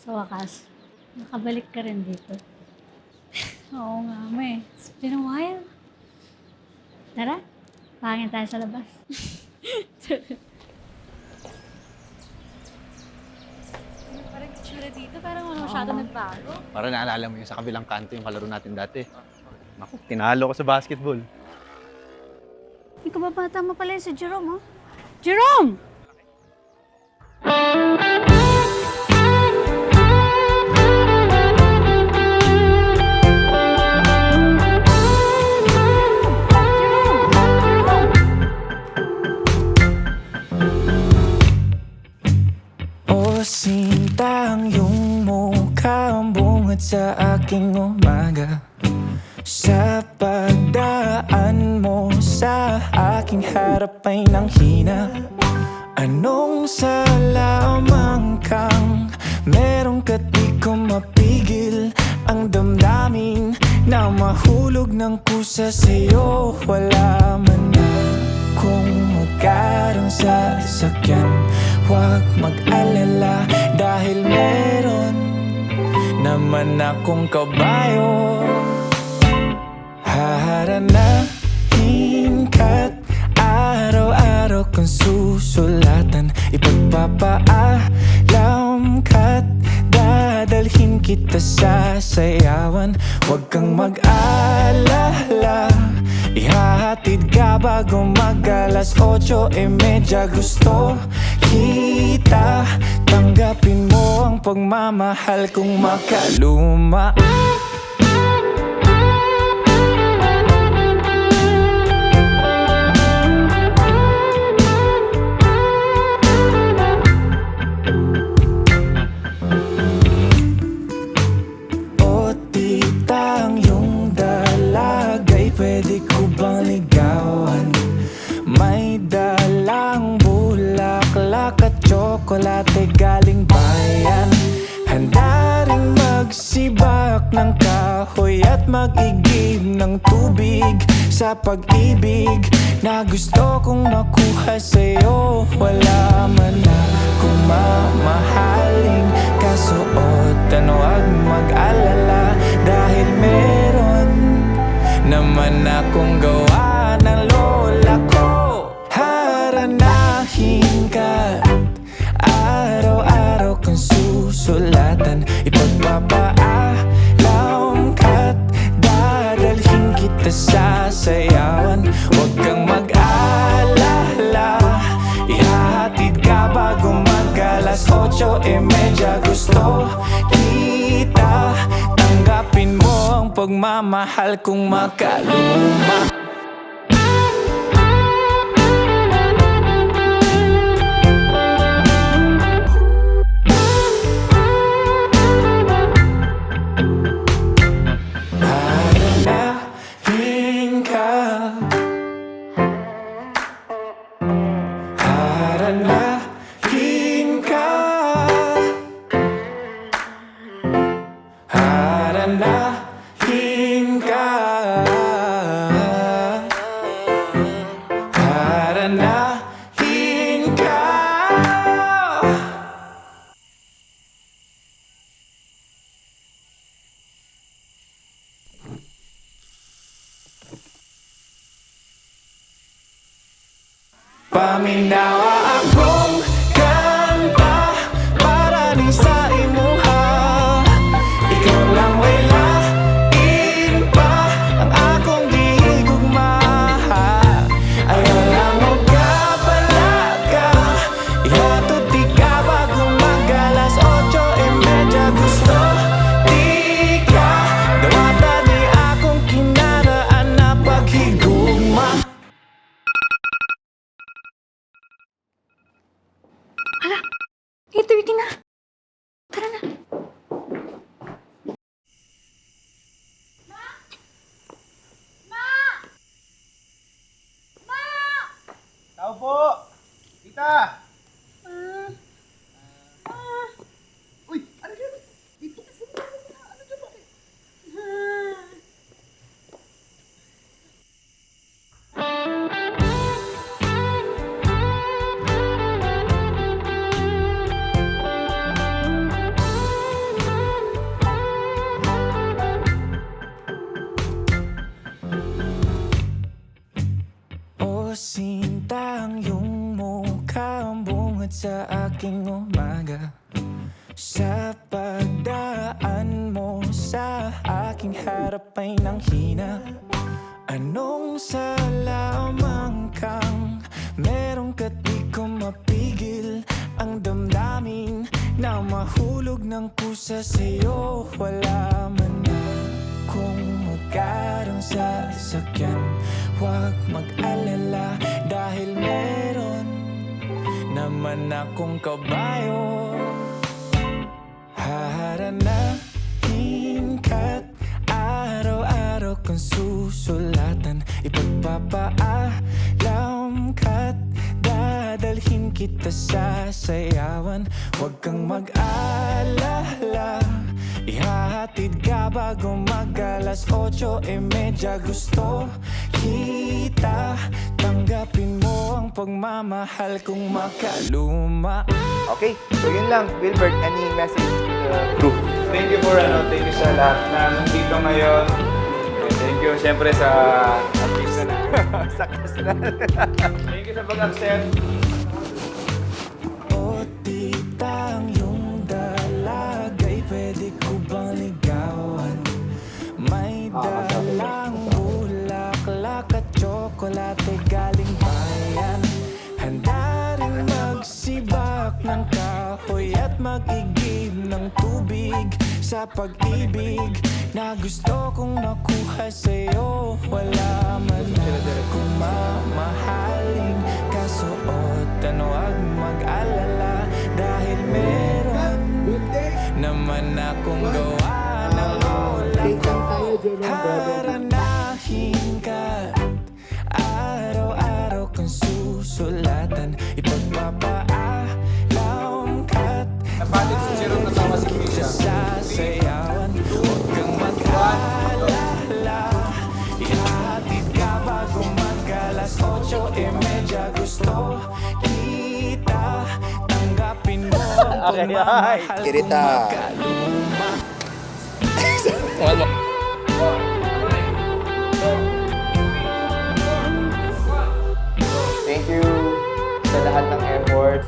Sa wakas, nakabalik ka rin dito. Oo nga, may. It's been a while. Tara, pangin tayo sa labas. Parang itsura dito, parang wala masyado nagbago. Para naalala mo yung sa kabilang kanto yung kalaro natin dati. Naku, tinalo ko sa basketball. May kababata mo pala yun si Jerome, oh. Jerome! O sinta, ang iyong mukha ang bungad sa aking umaga. Sa pagdaan mo sa aking harap ay nanghina. Anong sa lamang kang merong ka't di ko mapigil ang damdamin na mahulog ng pusa sa'yo. Wala man na kung magkaroon sa sasakyan, huwag mag-alala dahil meron naman akong kabayo. Haharanahin ka't araw-araw kang susulatan. Ipagpapaalam ka't dadalhin kita sa sayawan. Huwag kang mag-alala, ihahatid ka bago mag-alas 8:30. Gusto kita, tanggapin mo ang pagmamahal kong makaluma. Pwede ko bang ligawan? May dalang bulaklak at tsokolate galing bayan. Handa rin magsibak ng kahoy at mag-igib ng tubig sa pag-ibig na gusto kong makuha sa'yo. Wala man akong mamahaling kasuotan, huwag mag-alala dahil meron naman akong gawa ng lola ko. Haranahin ka, araw-araw kang susulatan. Ipagpapaalam ka't dadalhin kita sa sayawan. Huwag kang mag-alala, ihahatid ka bago mag-alas 8:30. Gusto kita, tanggapin mo ang pagmamahal kong makaluma. Haranahin ka, haranahin ka, haranahin ka, haranahin ka. Paminawa akong kanta para rin sa imuha. Ikaw lang way lain pa ang akong gihigugma. Ayaw lang mo kapalaga, ihatod di ka bago mag-alas 8:30. Gusto di ka dawata ni akong kinaraan na paghigugma. 8:30 na. Tara na. Tao po! Tita! Uy, ano yun? Dito kasi ano dyan bakit? O sinta, ang iyong mukha ang bungad sa aking umaga. Sa pagdaan mo sa aking harap ay nanghina. Anong sa lamang kang merong ka't di ko mapigil ang damdamin na mahulog ng kusa sa'yo. Wala man na kung magkarang sa sasakyan, huwag mag-alala dahil meron naman akong kabayo. Haharanahin ka't araw-araw kang susulatan. Ipagpapaalam ka't dadalhin kita sa sayawan. Huwag kang mag-alala, ihahatid ka bago mag-alas 8:30. Gusto kita, tanggapin mo ang pagmamahal kong makaluma. Okay, so yun lang. Wilbert, any message to the group? Thank you sa lahat na nandito ngayon. Thank you siyempre sa artista na. Sa kasal. Thank you sa pag-accept. O tita, ang iyong dalagay pwede ko bang ligawan? May dalang bulaklak at tsokolate galing bayan. Handa rin magsibak ng kahoy at mag-igib ng tubig sa pag-ibig na gusto kong nakuha sa'yo. Wala man akong mamahaling kasuotan, huwag mag-alala dahil meron naman akong gawa ng lola ko. Haranahin ka, araw-araw kang susulatan. Ipagpapaalam ka't Napalit si Jerome na tama si Kisha. sasayawan. Huwag kang mag-alala, ihahatid ka bago mag-alas 8:30. Gusto kita, tanggapin mo ang pagmamahal kong Kirita. makaluma. Thank you sa lahat ng effort.